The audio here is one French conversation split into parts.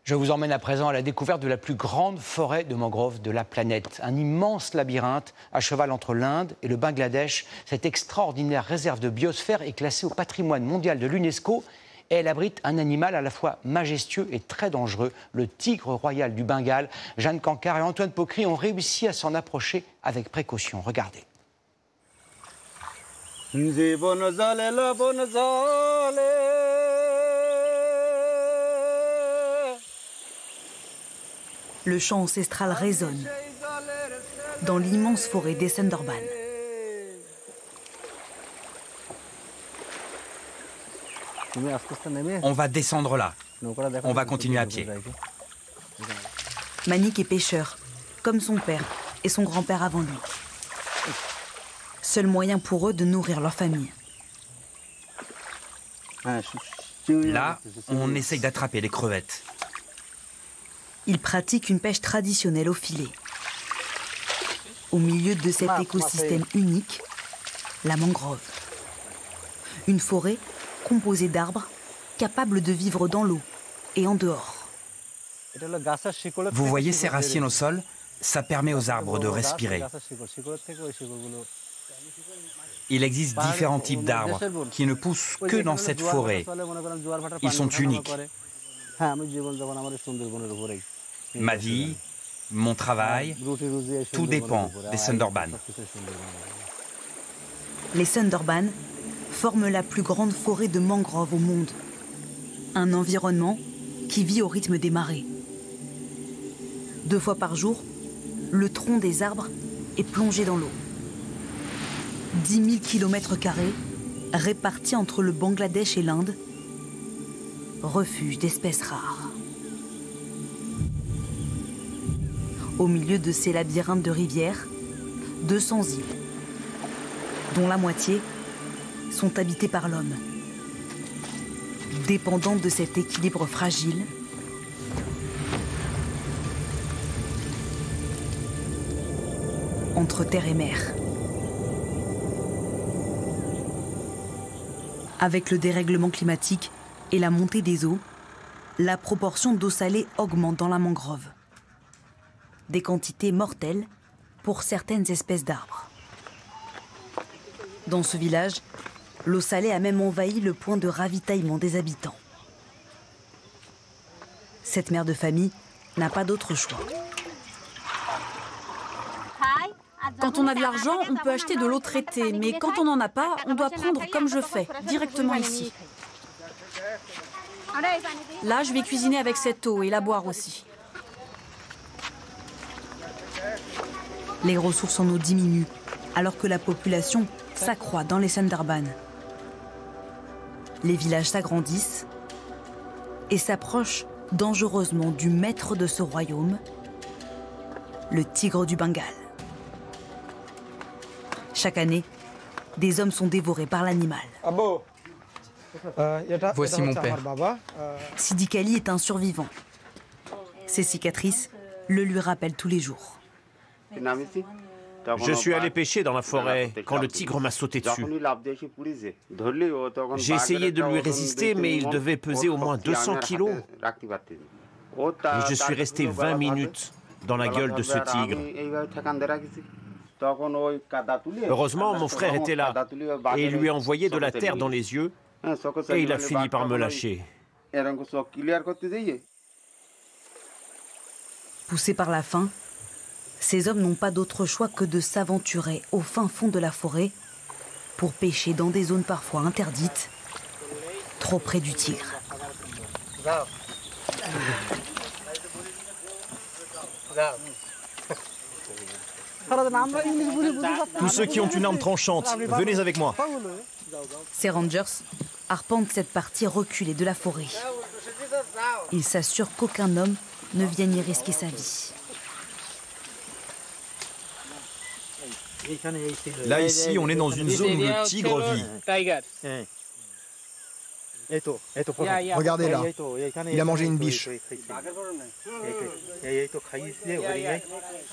Je vous emmène à présent à la découverte de la plus grande forêt de mangroves de la planète. Un immense labyrinthe à cheval entre l'Inde et le Bangladesh. Cette extraordinaire réserve de biosphère est classée au patrimoine mondial de l'UNESCO et elle abrite un animal à la fois majestueux et très dangereux, le tigre royal du Bengale. Jeanne Cancard et Antoine Pocry ont réussi à s'en approcher avec précaution. Regardez. Le chant ancestral résonne dans l'immense forêt des Sundarbans. On va descendre là. On va continuer à pied. Manik est pêcheur, comme son père et son grand-père avant lui. Seul moyen pour eux de nourrir leur famille. Là, on essaye d'attraper les crevettes. Ils pratiquent une pêche traditionnelle au filet. Au milieu de cet écosystème unique, la mangrove. Une forêt composée d'arbres capables de vivre dans l'eau et en dehors. Vous voyez ces racines au sol? Ça permet aux arbres de respirer. Il existe différents types d'arbres qui ne poussent que dans cette forêt. Ils sont uniques. Ma vie, mon travail, tout dépend des Sundarbans. Les Sundarbans forment la plus grande forêt de mangroves au monde. Un environnement qui vit au rythme des marées. 2 fois par jour, le tronc des arbres est plongé dans l'eau. 10 000 km² répartis entre le Bangladesh et l'Inde, refuge d'espèces rares. Au milieu de ces labyrinthes de rivières, 200 îles, dont la moitié sont habitées par l'homme. Dépendant de cet équilibre fragile, entre terre et mer. Avec le dérèglement climatique et la montée des eaux, la proportion d'eau salée augmente dans la mangrove. Des quantités mortelles pour certaines espèces d'arbres. Dans ce village, l'eau salée a même envahi le point de ravitaillement des habitants. Cette mère de famille n'a pas d'autre choix. Quand on a de l'argent, on peut acheter de l'eau traitée, mais quand on n'en a pas, on doit prendre comme je fais, directement ici. Là, je vais cuisiner avec cette eau et la boire aussi. Les ressources en eau diminuent, alors que la population s'accroît dans les Sundarbans. Les villages s'agrandissent et s'approchent dangereusement du maître de ce royaume, le tigre du Bengale. Chaque année, des hommes sont dévorés par l'animal. Voici mon père. Sidi Ali est un survivant. Ses cicatrices le lui rappellent tous les jours. Je suis allé pêcher dans la forêt quand le tigre m'a sauté dessus. J'ai essayé de lui résister, mais il devait peser au moins 200 kilos. Et je suis resté 20 minutes dans la gueule de ce tigre. Heureusement, mon frère était là et il lui a envoyé de la terre dans les yeux et il a fini par me lâcher. Poussés par la faim, ces hommes n'ont pas d'autre choix que de s'aventurer au fin fond de la forêt pour pêcher dans des zones parfois interdites, trop près du tigre. Tous ceux qui ont une arme tranchante, venez avec moi. Ces rangers arpentent cette partie reculée de la forêt. Ils s'assurent qu'aucun homme ne vienne y risquer sa vie. Là, ici, on est dans une zone où le tigre vit. Regardez là, il a mangé une biche.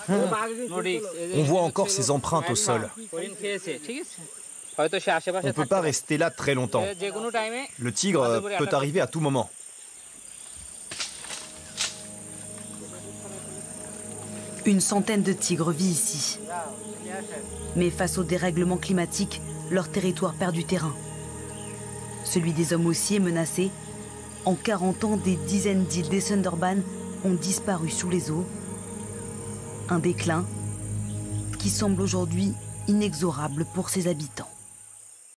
On voit encore ses empreintes au sol. On ne peut pas rester là très longtemps. Le tigre peut arriver à tout moment. Une centaine de tigres vit ici. Mais face au dérèglement climatique, leur territoire perd du terrain. Celui des hommes aussi est menacé. En 40 ans, des dizaines d'îles des Sunderbans ont disparu sous les eaux. Un déclin qui semble aujourd'hui inexorable pour ses habitants.